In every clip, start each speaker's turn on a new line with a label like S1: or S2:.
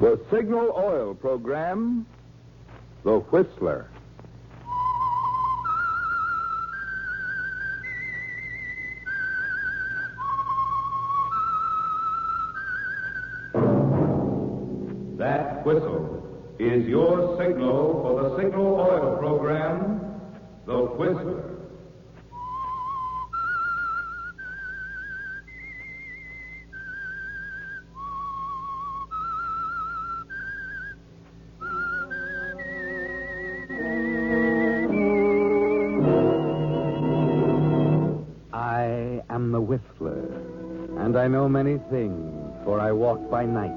S1: The Signal Oil program, The Whistler. That whistle is your signal for the Signal Oil program, The Whistler.
S2: I am the Whistler, and I know many things, for I walk by night.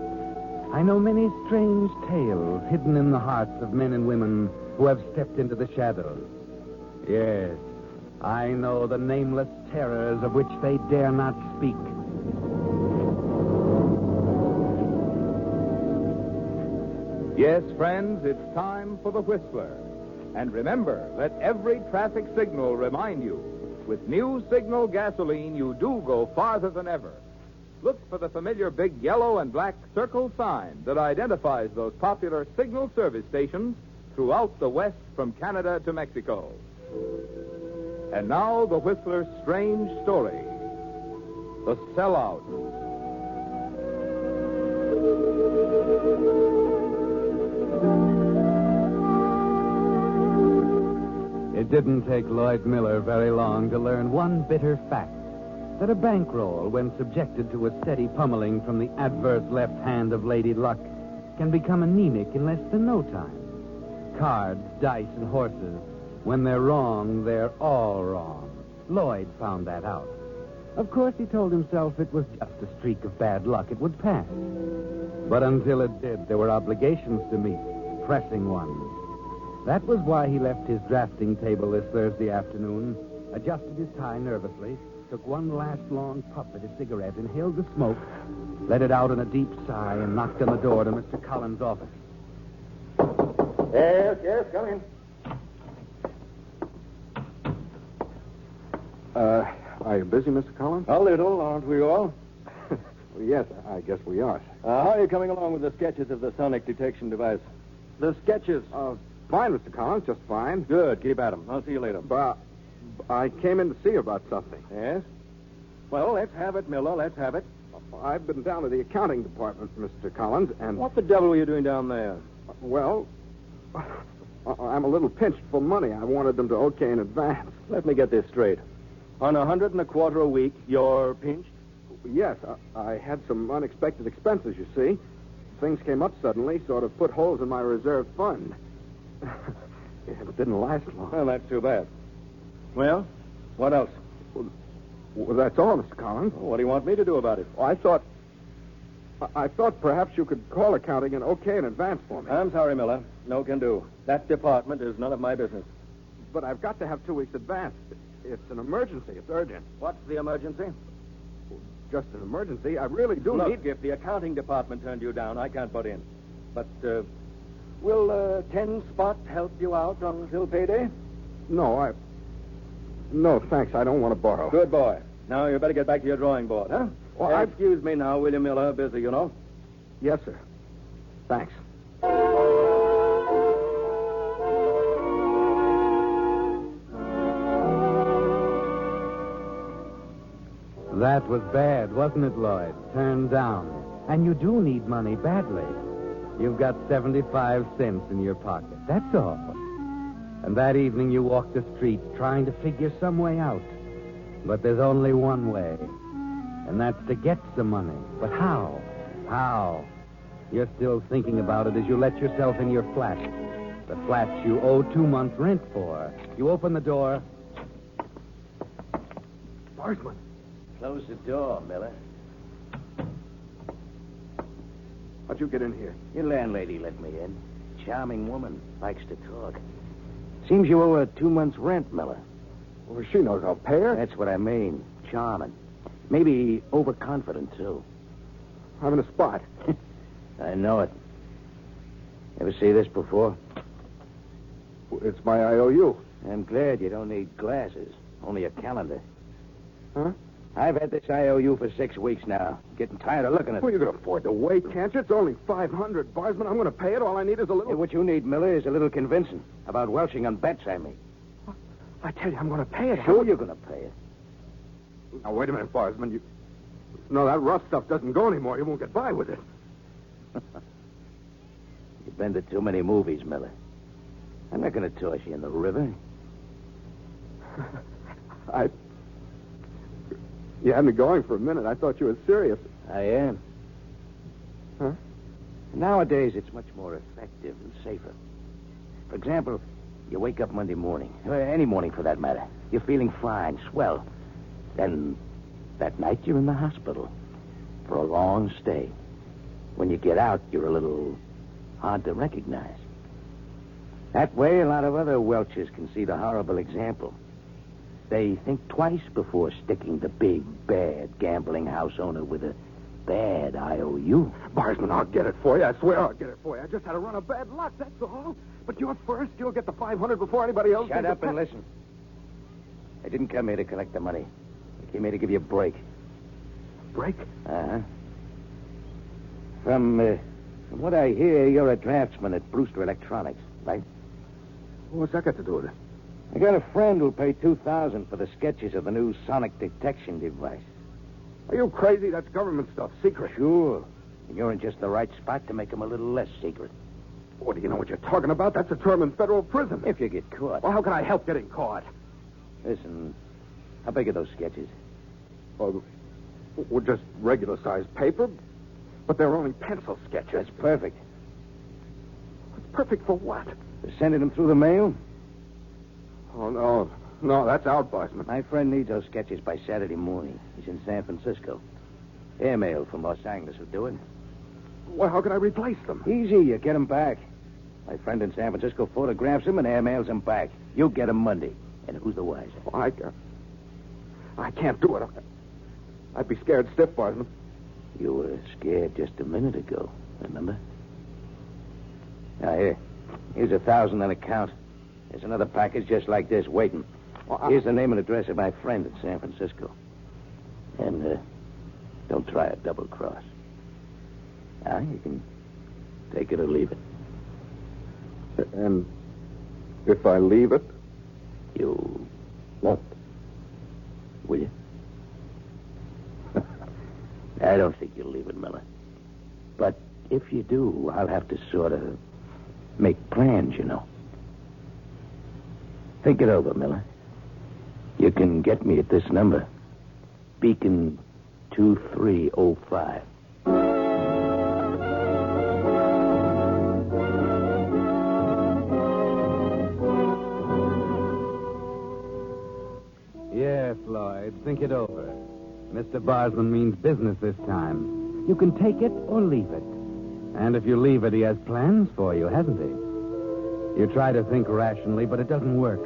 S2: I know many strange tales hidden in the hearts of men and women who have stepped into the shadows. Yes, I know the nameless terrors of which they dare not speak.
S1: Yes, friends, it's time for The Whistler. And remember, let every traffic signal remind you, with new Signal gasoline, you do go farther than ever. Look for the familiar big yellow and black circle sign that identifies those popular Signal service stations throughout the West from Canada to Mexico. And now, the Whistler's strange story, The Sellout.
S2: It didn't take Lloyd Miller very long to learn one bitter fact, that a bankroll, when subjected to a steady pummeling from the adverse left hand of Lady Luck, can become anemic in less than no time. Cards, dice, and horses, when they're wrong, they're all wrong. Lloyd found that out. Of course, he told himself it was just a streak of bad luck. It would pass. But until it did, there were obligations to meet, pressing ones. That was why he left his drafting table this Thursday afternoon, adjusted his tie nervously, took one last long puff at his cigarette, inhaled the smoke, let it out in a deep sigh, and knocked on the door to Mr. Collins' office.
S3: Yes, come in.
S4: Are you busy, Mr. Collins?
S3: A little, aren't we all?
S4: Well, yes, I guess we are.
S3: How are you coming along with the sketches of the sonic detection device? The sketches?
S4: Fine, Mr. Collins, just fine.
S3: Good, keep at them. I'll see you later.
S4: But I came in to see you about something.
S3: Yes? Well, let's have it, Miller, let's have it.
S4: I've been down to the accounting department, Mr. Collins, and...
S3: What the devil were you doing down there?
S4: Well, I'm a little pinched for money. I wanted them to okay in advance.
S3: Let me get this straight. On $125 a week, you're pinched?
S4: Yes, I had some unexpected expenses, you see. Things came up suddenly, sort of put holes in my reserve fund. It didn't last long.
S3: Well, that's too bad. Well, what else?
S4: Well, that's all, Mr. Collins.
S3: Well, what do you want me to do about it?
S4: Well, I thought perhaps you could call accounting and okay in advance for me.
S3: I'm sorry, Miller. No can do. That department is none of my business.
S4: But I've got to have 2 weeks advance. It's an emergency. It's urgent.
S3: What's the emergency?
S4: Just an emergency. I really do
S3: Look,
S4: need...
S3: if the accounting department turned you down, I can't butt in. But, will 10 Spot help you out until payday?
S4: No, thanks. I don't want to borrow.
S3: Good boy. Now you better get back to your drawing board, huh?
S4: Well,
S3: excuse me now, William Miller. Busy, you know.
S4: Yes, sir. Thanks.
S2: That was bad, wasn't it, Lloyd? Turned down. And you do need money badly. You've got 75 cents in your pocket. That's all. And that evening you walked the streets trying to figure some way out. But there's only one way. And that's to get some money. But how? How? You're still thinking about it as you let yourself in your flat. The flat you owe 2 months' rent for. You open the door.
S4: Barsman.
S5: Close the door, Miller.
S4: How'd you get in here?
S5: Your landlady let me in. Charming woman. Likes to talk. Seems you owe her 2 months' rent, Miller.
S4: Well, she knows I'll pay her.
S5: That's what I mean. Charming. Maybe overconfident, too.
S4: I'm in a spot.
S5: I know it. Ever see this before?
S4: It's my IOU.
S5: I'm glad you don't need glasses. Only a calendar.
S4: Huh?
S5: I've had this IOU for 6 weeks now. Getting tired of looking at
S4: Well,
S5: it.
S4: you can afford to wait, can't you? It's only $500, Barsman. I'm going to pay it. All I need is a little...
S5: Hey, what you need, Miller, is a little convincing. About welching on bets, I mean.
S4: I tell you, I'm going to pay it.
S5: Sure you're going to pay it.
S4: Now, wait a minute, Barsman. You... No, that rough stuff doesn't go anymore. You won't get by with it.
S5: You've been to too many movies, Miller. I'm not going to toss you in the river.
S4: You had me going for a minute. I thought you were serious.
S5: I am.
S4: Huh?
S5: Nowadays, it's much more effective and safer. For example, you wake up Monday morning, or any morning for that matter. You're feeling fine, swell. Then, that night, you're in the hospital for a long stay. When you get out, you're a little hard to recognize. That way, a lot of other Welchers can see the horrible example. They think twice before sticking the big, bad gambling house owner with a bad IOU.
S4: Barsman, I'll get it for you. I swear I'll get it for you. I just had a run of bad luck, that's all. But you're first. You'll get the $500 before anybody else.
S5: Shut up and listen. I didn't come here to collect the money. I came here to give you a break.
S4: Break?
S5: Uh-huh. From what I hear, you're a draftsman at Brewster Electronics, right?
S4: What's that got to do with it?
S5: I got a friend who'll pay $2,000 for the sketches of the new sonic detection device.
S4: Are you crazy? That's government stuff. Secret.
S5: Sure. And you're in just the right spot to make them a little less secret.
S4: What, do you know what you're talking about? That's a term in federal prison.
S5: If you get caught.
S4: Well, how can I help getting caught?
S5: Listen, how big are those sketches?
S4: Well, just regular-sized paper, but they're only pencil sketches.
S5: That's perfect.
S4: It's perfect for what?
S5: For sending them through the mail?
S4: Oh, no. No, that's out, Barsman.
S5: My friend needs those sketches by Saturday morning. He's in San Francisco. Airmail from Los Angeles will do it.
S4: Well, how can I replace them?
S5: Easy, you get them back. My friend in San Francisco photographs them and airmails them back. You'll get them Monday. And who's the wiser?
S4: Well, I can't do it. I'd be scared stiff, Barsman.
S5: You were scared just a minute ago, remember? Now, here's $1,000 on account. There's another package just like this waiting.
S4: Well,
S5: Here's the name and address of my friend in San Francisco. And don't try a double cross. Now, you can take it or leave it.
S4: And if I leave it?
S5: You won't. Will you? I don't think you'll leave it, Miller. But if you do, I'll have to sort of make plans, you know. Think it over, Miller. You can get me at this number. Beacon 2305.
S2: Yes, Lloyd, think it over. Mr. Barsman means business this time. You can take it or leave it. And if you leave it, he has plans for you, hasn't he? You try to think rationally, but it doesn't work.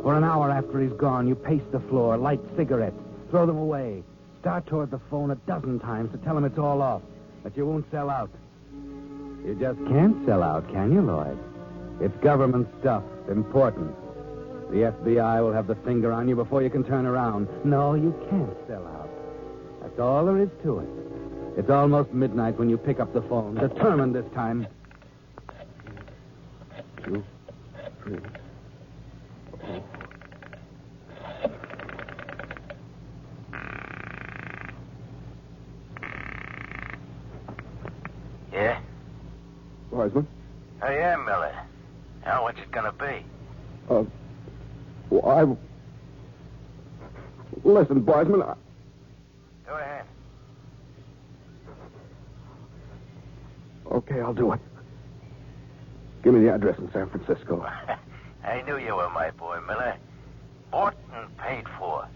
S2: For an hour after he's gone, you pace the floor, light cigarettes, throw them away, start toward the phone 12 times to tell him it's all off, that you won't sell out. You just can't sell out, can you, Lloyd? It's government stuff, important. The FBI will have the finger on you before you can turn around. No, you can't sell out. That's all there is to it. It's almost midnight when you pick up the phone, determined this time.
S4: 2, 3.
S5: Yeah?
S4: Barsman?
S5: I am, Miller. Now, what's it gonna be?
S4: Well, Listen, Barsman,
S5: Go ahead.
S4: Okay, I'll do it. Give me the address in San Francisco.
S5: I knew you were my boy, Miller. Bought and paid for.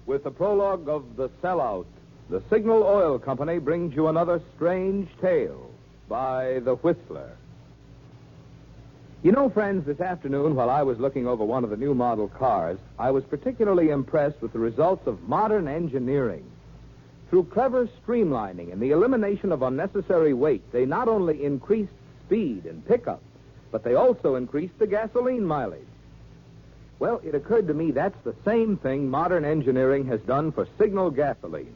S1: With the prologue of The Sellout, the Signal Oil Company brings you another strange tale by The Whistler. You know, friends, this afternoon while I was looking over one of the new model cars, I was particularly impressed with the results of modern engineering. Through clever streamlining and the elimination of unnecessary weight, they not only increased speed and pickup, but they also increased the gasoline mileage. Well, it occurred to me that's the same thing modern engineering has done for signal gasoline.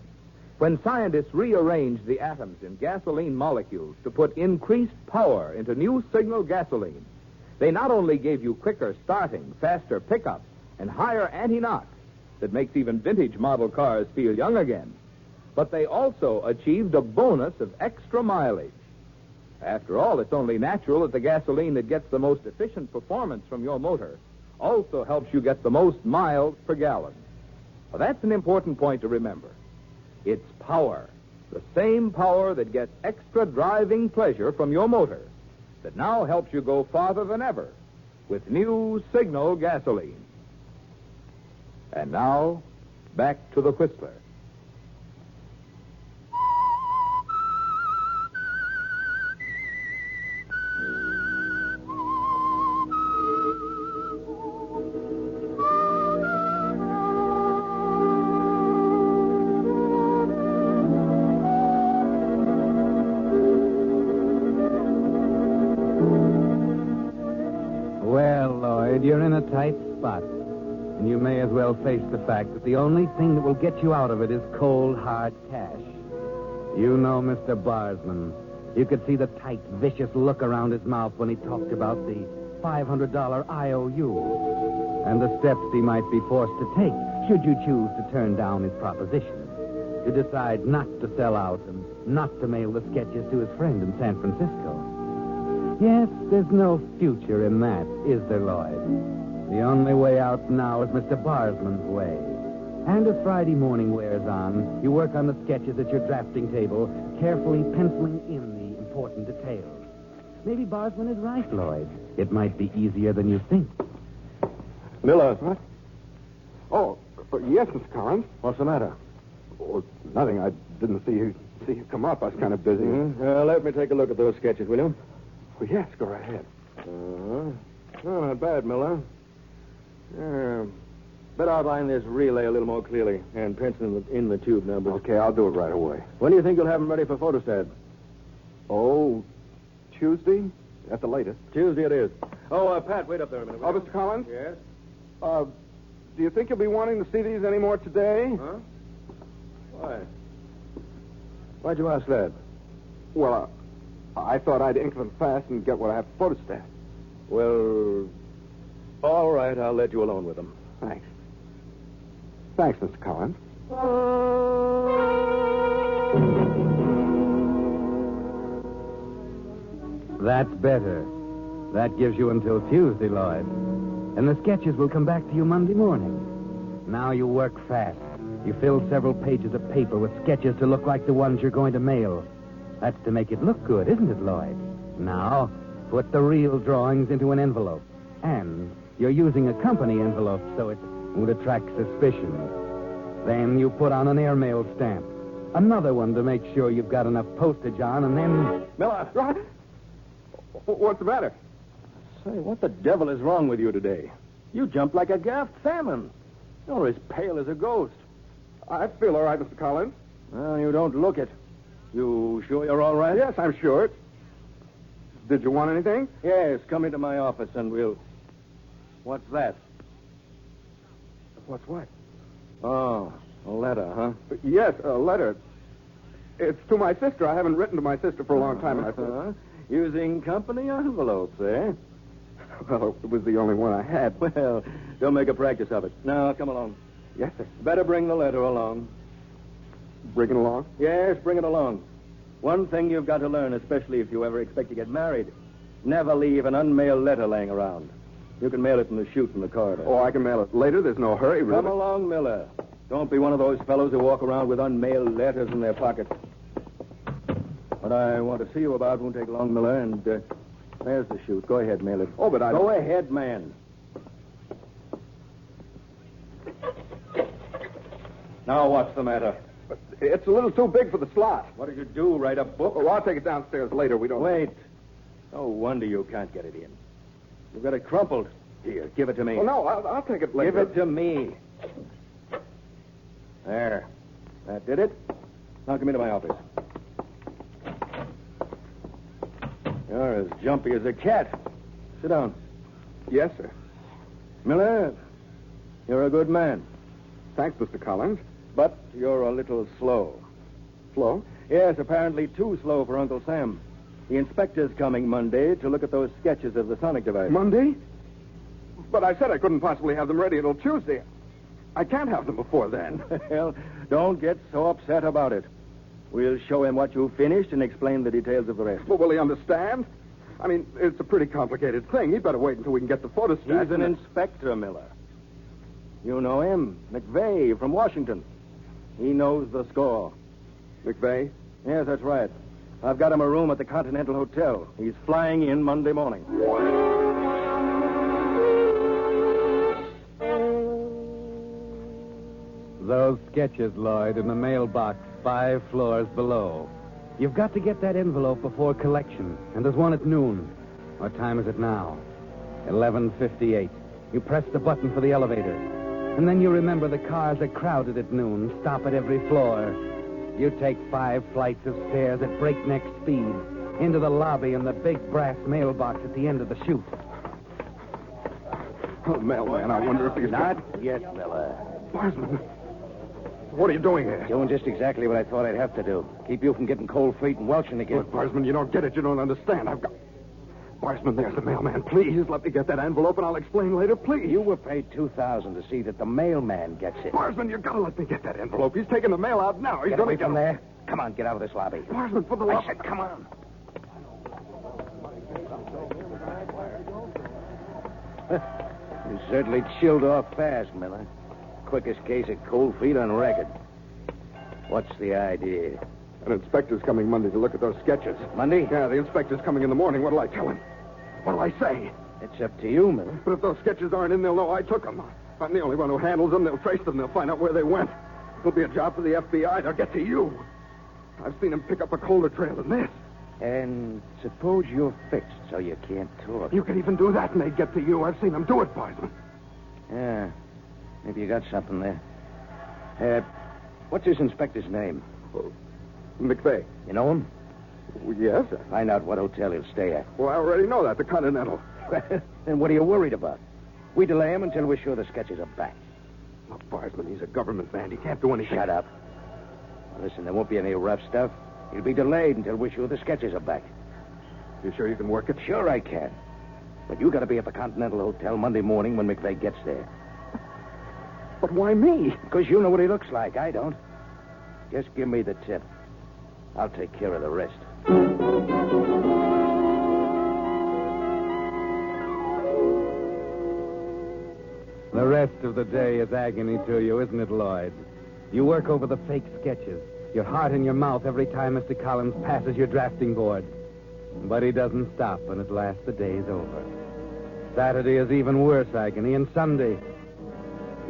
S1: When scientists rearranged the atoms in gasoline molecules to put increased power into new signal gasoline, they not only gave you quicker starting, faster pickup, and higher anti-knock that makes even vintage model cars feel young again, but they also achieved a bonus of extra mileage. After all, it's only natural that the gasoline that gets the most efficient performance from your motor also helps you get the most miles per gallon. Well, that's an important point to remember. It's power, the same power that gets extra driving pleasure from your motor, that now helps you go farther than ever with new signal gasoline. And now, back to the Whistler.
S2: Well, Lloyd, you're in a tight spot. And you may as well face the fact that the only thing that will get you out of it is cold, hard cash. You know Mr. Barsman. You could see the tight, vicious look around his mouth when he talked about the $500 IOU and the steps he might be forced to take should you choose to turn down his proposition, to decide not to sell out and not to mail the sketches to his friend in San Francisco. Yes, there's no future in that, is there, Lloyd? The only way out now is Mr. Barsman's way. And as Friday morning wears on, you work on the sketches at your drafting table, carefully penciling in the important details. Maybe Barsman is right, Lloyd. It might be easier than you think.
S3: Miller.
S4: What? Oh, yes, Mr. Collins.
S3: What's the matter?
S4: Oh, nothing. I didn't see you come up. I was kind of busy.
S3: Let me take a look at those sketches, will you?
S4: Well, yes, go right ahead.
S3: Oh, not bad, Miller. Better outline this relay a little more clearly and pencil in the tube numbers.
S4: Okay, I'll do it right away.
S3: When do you think you'll have them ready for photostat?
S4: Oh, Tuesday at the latest.
S3: Tuesday it is. Oh, Pat, wait up there a minute.
S4: Oh, Mr. Collins?
S3: Yes?
S4: Do you think you'll be wanting to see these any more today?
S3: Huh? Why? Why'd you ask that?
S4: Well, I thought I'd ink them fast and get what I have for photostat.
S3: Well, all right, I'll let you alone with them.
S4: Thanks. Thanks, Mr. Collins.
S2: That's better. That gives you until Tuesday, Lloyd. And the sketches will come back to you Monday morning. Now you work fast. You fill several pages of paper with sketches to look like the ones you're going to mail. That's to make it look good, isn't it, Lloyd? Now, put the real drawings into an envelope. And you're using a company envelope, so it would attract suspicion. Then you put on an airmail stamp. Another one to make sure you've got enough postage on, and then...
S3: Miller!
S4: What's the matter?
S3: Say, what the devil is wrong with you today? You jump like a gaffed salmon. You're as pale as a ghost.
S4: I feel all right, Mr. Collins.
S3: Well, you don't look it. You sure you're all right?
S4: Yes, I'm sure. Did you want anything?
S3: Yes, come into my office and we'll... What's that?
S4: What's what?
S3: Oh, a letter, huh?
S4: Yes, a letter. It's to my sister. I haven't written to my sister for a long time, and I thought...
S3: Using company envelopes, eh?
S4: Well, it was the only one I had.
S3: Well, don't make a practice of it. Now, come along.
S4: Yes, sir.
S3: Better bring the letter along.
S4: Bring it along?
S3: Yes, bring it along. One thing you've got to learn, especially if you ever expect to get married. Never leave an unmailed letter laying around. You can mail it from the chute in the corridor.
S4: Oh, I can mail it later. There's no hurry, really.
S3: Come along, Miller. Don't be one of those fellows who walk around with unmailed letters in their pockets. What I want to see you about won't take long, Miller, and there's the chute. Go ahead, mail it.
S4: Oh, but I...
S3: Go ahead, man. Now, what's the matter?
S4: But it's a little too big for the slot.
S3: What did you do, write a book?
S4: Oh, I'll take it downstairs later. We don't...
S3: Wait. No wonder you can't get it in. You've got it crumpled. Here, give it to me.
S4: Oh, no, I'll take it later.
S3: Give it to me. There. That did it. Now come into my office. You're as jumpy as a cat. Sit down.
S4: Yes, sir.
S3: Miller, you're a good man.
S4: Thanks, Mr. Collins.
S3: But you're a little slow.
S4: Flo?
S3: Yes, apparently too slow for Uncle Sam. The inspector's coming Monday to look at those sketches of the sonic device.
S4: Monday? But I said I couldn't possibly have them ready until Tuesday. I can't have them before then.
S3: Well, don't get so upset about it. We'll show him what you finished and explain the details of the rest.
S4: Well, will he understand? I mean, it's a pretty complicated thing. He'd better wait until we can get the photostats.
S3: He's an inspector, Miller. You know him, McVeigh from Washington. He knows the score.
S4: McVeigh?
S3: Yes, that's right. I've got him a room at the Continental Hotel. He's flying in Monday morning.
S2: Those sketches, Lloyd, in the mailbox 5 floors below. You've got to get that envelope before collection, and there's one at noon. What time is it now? 11:58. You press the button for the elevator, and then you remember the cars are crowded at noon, stop at every floor. You take 5 flights of stairs at breakneck speed into the lobby and the big brass mailbox at the end of the chute.
S4: Oh, mailman, I wonder if he's...
S5: Not yet, Miller.
S4: Barsman, what are you doing here?
S5: Doing just exactly what I thought I'd have to do. Keep you from getting cold feet and welching again.
S4: Look, Barsman, you don't get it. You don't understand. I've got... Barsman, there's the mailman. Please, let me get that envelope and I'll explain later, please.
S5: You were paid $2,000 to see that the mailman gets it.
S4: Barsman, you've got to let me get that envelope. He's taking the mail out now. He's
S5: Get
S4: going
S5: away
S4: to
S5: from there. Come on, get out of this lobby.
S4: Barsman, for the
S5: I
S4: love...
S5: said, come on. You certainly chilled off fast, Miller. Quickest case of cold feet on record. What's the idea?
S4: An inspector's coming Monday to look at those sketches.
S5: Monday?
S4: Yeah, the inspector's coming in the morning. What'll I tell him? What'll I say?
S5: It's up to you, Miller.
S4: But if those sketches aren't in, they'll know I took them. I'm the only one who handles them. They'll trace them. They'll find out where they went. It'll be a job for the FBI. They'll get to you. I've seen them pick up a colder trail than this.
S5: And suppose you're fixed so you can't talk.
S4: You could even do that and they'd get to you. I've seen them do it, Barsman.
S5: Yeah. Maybe you got something there. What's this inspector's name?
S4: McVeigh.
S5: You know him?
S4: Well, yes.
S5: Find out what hotel he'll stay at.
S4: Well, I already know that. The Continental.
S5: Then what are you worried about? We delay him until we're sure the sketches are back.
S4: Look, Barsman, he's a government man. He can't do anything.
S5: Shut up. Now, listen, there won't be any rough stuff. He'll be delayed until we're sure the sketches are back.
S4: You sure you can work it?
S5: Sure I can. But you got to be at the Continental Hotel Monday morning when McVeigh gets there.
S4: But why me?
S5: Because you know what he looks like. I don't. Just give me the tip. I'll take care of the rest.
S2: The rest of the day is agony to you, isn't it, Lloyd? You work over the fake sketches, your heart in your mouth every time Mr. Collins passes your drafting board. But he doesn't stop, and at last the day's over. Saturday is even worse agony, and Sunday...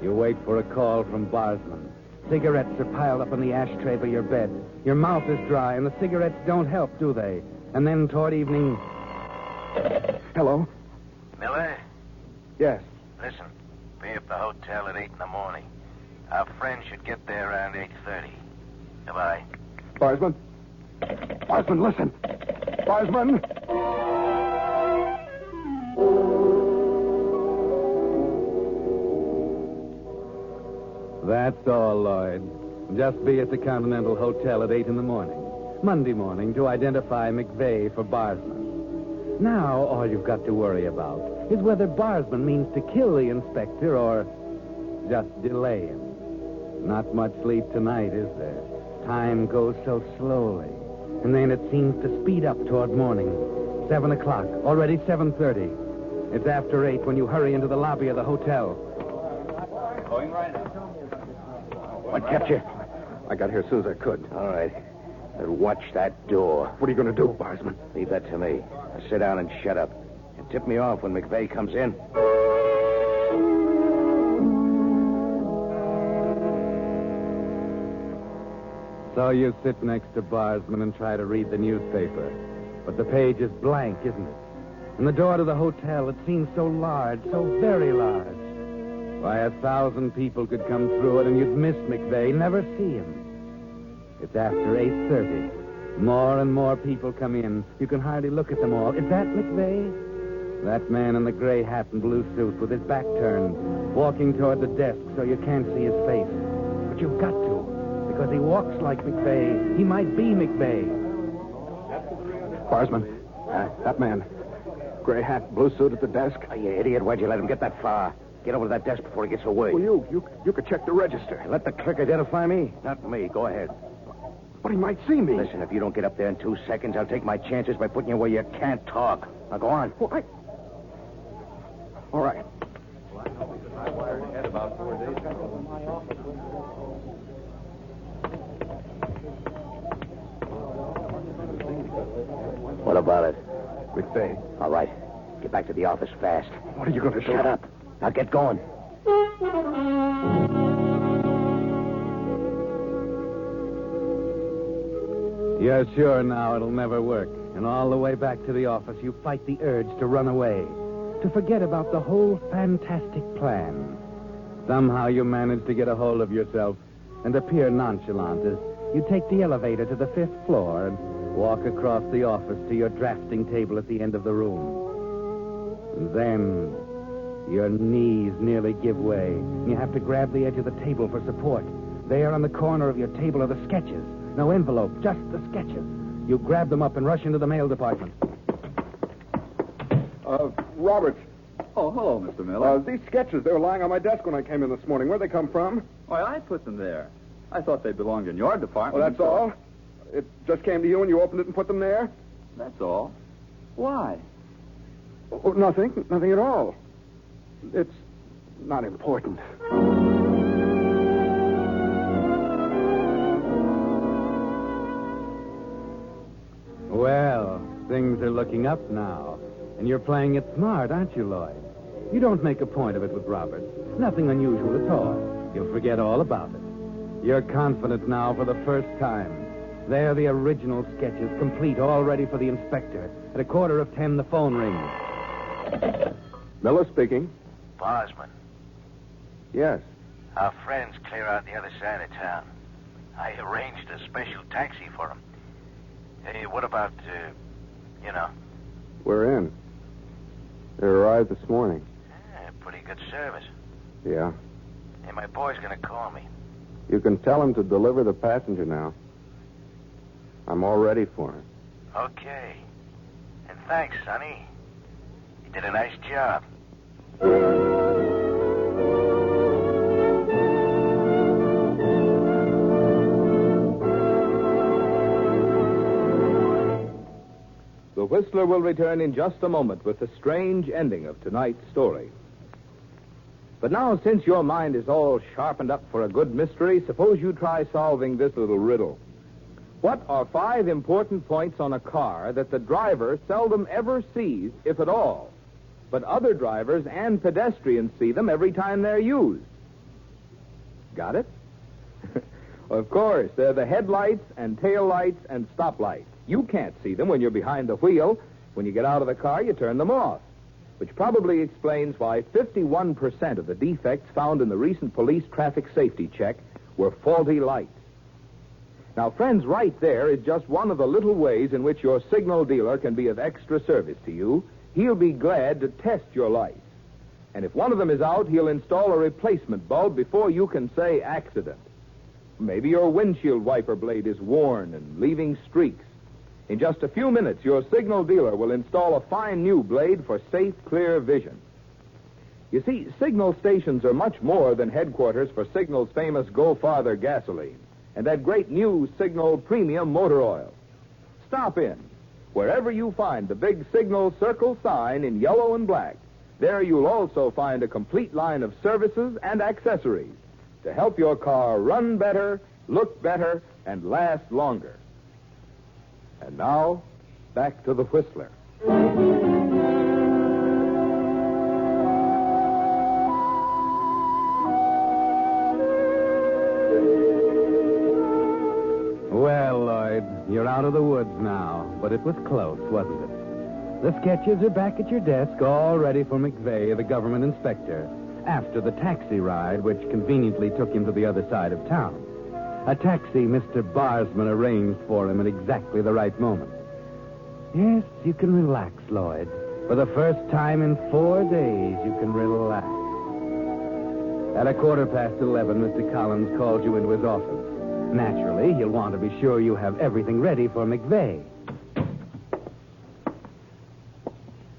S2: You wait for a call from Barsman. Cigarettes are piled up on the ashtray by your bed. Your mouth is dry, and the cigarettes don't help, do they? And then toward evening...
S4: Hello?
S6: Miller,
S4: Yes.
S6: listen. Be at the hotel at 8 in the morning. Our friend should get there around 8:30. Goodbye.
S4: Barsman? Barsman, listen. Barsman?
S2: That's all, Lloyd. Just be at the Continental Hotel at 8 in the morning. Monday morning to identify McVeigh for Barsman. Now, all you've got to worry about is whether Barsman means to kill the inspector or just delay him. Not much sleep tonight, is there? Time goes so slowly. And then it seems to speed up toward morning. 7 o'clock, already 7:30. It's after 8 when you hurry into the lobby of the hotel.
S1: Going right now.
S5: What kept you?
S4: I got here as soon as I could.
S5: All right. But watch that door.
S4: What are you going to do, Barsman?
S5: Leave that to me. Now sit down and shut up. And tip me off when McVeigh comes in.
S2: So you sit next to Barsman and try to read the newspaper. But the page is blank, isn't it? And the door to the hotel, it seems so large, so very large. Why, 1,000 people could come through it and you'd miss McVeigh, never see him. It's after 8:30. More and more people come in. You can hardly look at them all. Is that McVeigh? That man in the gray hat and blue suit with his back turned, walking toward the desk so you can't see his face. But you've got to, because he walks like McVeigh. He might be McVeigh.
S4: Barsman, that man. Gray hat, blue suit at the desk.
S5: Oh, you idiot. Why'd you let him get that far? Get over to that desk before he gets away.
S4: Well, you could check the register.
S5: Let the clerk identify me? Not me. Go ahead.
S4: But he might see me.
S5: Listen, if you don't get up there in 2 seconds, I'll take my chances by putting you where you can't talk. Now, go on.
S4: Well, All right.
S3: I wired ahead about 4 days ago.
S5: What about it?
S4: McVeigh.
S5: All right. Get back to the office fast.
S4: What are you going to do?
S5: Shut up. Now, get going.
S2: You're sure now it'll never work. And all the way back to the office, you fight the urge to run away, to forget about the whole fantastic plan. Somehow you manage to get a hold of yourself and appear nonchalant as you take the elevator to the 5th floor and walk across the office to your drafting table at the end of the room. And then your knees nearly give way, and you have to grab the edge of the table for support. There on the corner of your table are the sketches. No envelope, just the sketches. You grab them up and rush into the mail department.
S4: Robert.
S7: Oh, hello, Mr. Miller.
S4: These sketches, they were lying on my desk when I came in this morning. Where'd they come from?
S7: Why, I put them there. I thought they belonged in your department.
S4: Well, that's all? It just came to you and you opened it and put them there?
S7: That's all. Why?
S4: Oh, nothing. Nothing at all. It's not important.
S2: Well, things are looking up now. And you're playing it smart, aren't you, Lloyd? You don't make a point of it with Robert. Nothing unusual at all. You'll forget all about it. You're confident now for the first time. There, the original sketches, complete, all ready for the inspector. At 9:45, the phone rings.
S4: Miller speaking.
S6: Bosman,
S4: Yes.
S6: our friend's clear out the other side of town. I arranged a special taxi for him. Hey, what about,
S4: We're in. They arrived this morning.
S6: pretty good service.
S4: Yeah.
S6: Hey, my boy's gonna call me.
S4: You can tell him to deliver the passenger now. I'm all ready for him.
S6: Okay. And thanks, Sonny. You did a nice job.
S1: The Whistler will return in just a moment with the strange ending of tonight's story. But now, since your mind is all sharpened up for a good mystery, suppose you try solving this little riddle. What are 5 important points on a car that the driver seldom ever sees, if at all, but other drivers and pedestrians see them every time they're used? Got it? Of course, they're the headlights and taillights and stoplights. You can't see them when you're behind the wheel. When you get out of the car, you turn them off, which probably explains why 51% of the defects found in the recent police traffic safety check were faulty lights. Now, friends, right there is just one of the little ways in which your signal dealer can be of extra service to you. He'll be glad to test your lights. And if one of them is out, he'll install a replacement bulb before you can say accident. Maybe your windshield wiper blade is worn and leaving streaks. In just a few minutes, your signal dealer will install a fine new blade for safe, clear vision. You see, signal stations are much more than headquarters for Signal's famous Go Farther gasoline and that great new Signal Premium Motor Oil. Stop in. Wherever you find the big Signal Circle sign in yellow and black, there you'll also find a complete line of services and accessories to help your car run better, look better, and last longer. And now, back to the Whistler.
S2: Well, Lloyd, you're out of the woods now, but it was close, wasn't it? The sketches are back at your desk, all ready for McVeigh, the government inspector, after the taxi ride which conveniently took him to the other side of town. A taxi Mr. Barsman arranged for him at exactly the right moment. Yes, you can relax, Lloyd. For the first time in 4 days, you can relax. At 11:15, Mr. Collins called you into his office. Naturally, he'll want to be sure you have everything ready for McVeigh.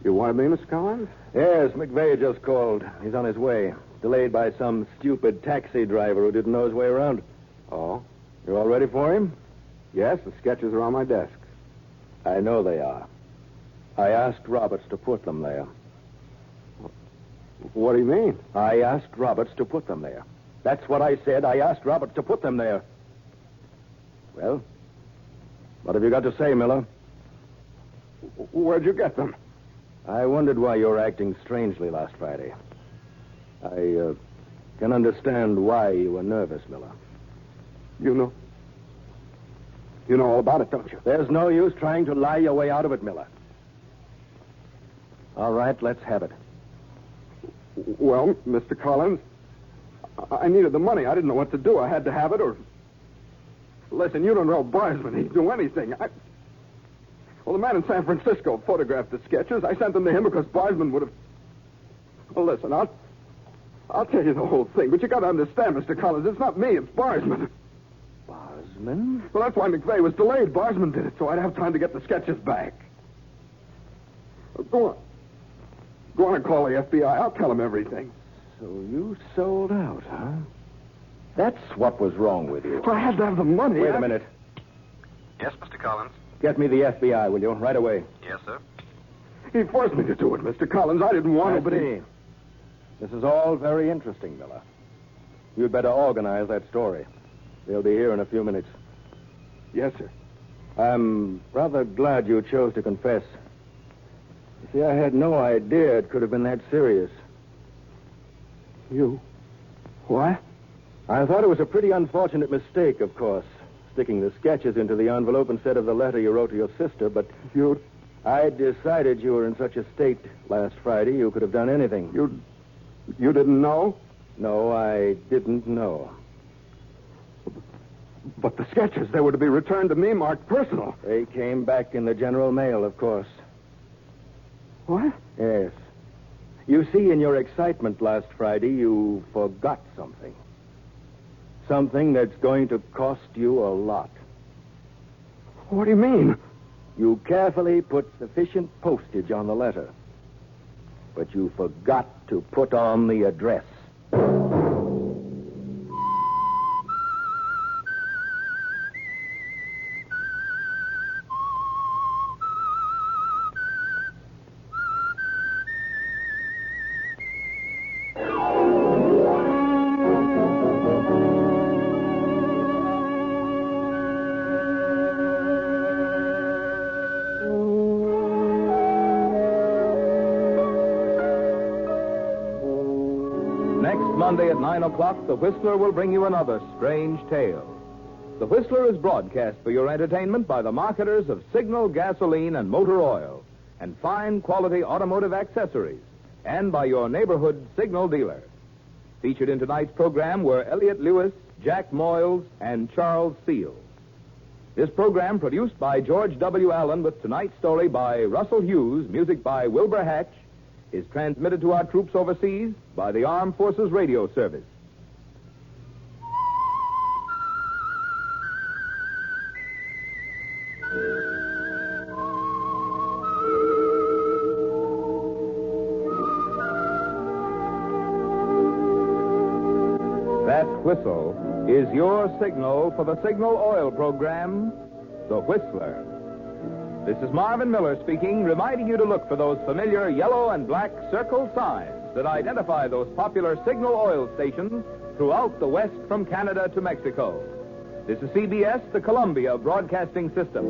S4: You wanted me, Mr. Collins?
S3: Yes, McVeigh just called. He's on his way. Delayed by some stupid taxi driver who didn't know his way around.
S4: Oh?
S3: You all ready for him?
S4: Yes, the sketches are on my desk.
S3: I know they are. I asked Roberts to put them there.
S4: What do you mean?
S3: I asked Roberts to put them there. That's what I said. I asked Roberts to put them there. Well, what have you got to say, Miller?
S4: Where'd you get them?
S3: I wondered why you were acting strangely last Friday. I can understand why you were nervous, Miller.
S4: You know all about it, don't you?
S3: There's no use trying to lie your way out of it, Miller. All right, let's have it.
S4: Well, Mr. Collins, I needed the money. I didn't know what to do. I had to have it or... Listen, you don't know Barsman. He'd do anything. Well, the man in San Francisco photographed the sketches. I sent them to him because Barsman would have... Well, listen, I'll tell you the whole thing, but you got to understand, Mr. Collins, it's not me, it's Barsman.
S3: Barsman?
S4: Well, that's why McVeigh was delayed. Barsman did it, so I'd have time to get the sketches back. Go on. Go on and call the FBI. I'll tell them everything.
S3: So you sold out, huh? That's what was wrong with you.
S4: Well, I had to have the money.
S3: Wait a minute.
S7: Yes, Mr. Collins?
S3: Get me the FBI, will you? Right away.
S7: Yes, sir.
S4: He forced me to do it, Mr. Collins. I didn't want to, but he...
S3: This is all very interesting, Miller. You'd better organize that story. They'll be here in a few minutes.
S4: Yes, sir.
S3: I'm rather glad you chose to confess. You see, I had no idea it could have been that serious.
S4: You? What?
S3: I thought it was a pretty unfortunate mistake, of course, sticking the sketches into the envelope instead of the letter you wrote to your sister, but... I decided you were in such a state last Friday you could have done anything.
S4: You didn't know?
S3: No, I didn't know.
S4: But the sketches, they were to be returned to me marked personal.
S3: They came back in the general mail, of course.
S4: What?
S3: Yes. You see, in your excitement last Friday, you forgot something. Something that's going to cost you a lot.
S4: What do you mean?
S3: You carefully put sufficient postage on the letter. But you forgot to put on the address.
S1: Monday at 9 o'clock, The Whistler will bring you another strange tale. The Whistler is broadcast for your entertainment by the marketers of Signal gasoline and motor oil and fine quality automotive accessories, and by your neighborhood Signal dealer. Featured in tonight's program were Elliott Lewis, Jack Moyles, and Charles Seals. This program produced by George W. Allen with tonight's story by Russell Hughes, music by Wilbur Hatch, is transmitted to our troops overseas by the Armed Forces Radio Service. That whistle is your signal for the Signal Oil program, The Whistler. This is Marvin Miller speaking, reminding you to look for those familiar yellow and black circle signs that identify those popular Signal oil stations throughout the West from Canada to Mexico. This is CBS, the Columbia Broadcasting System.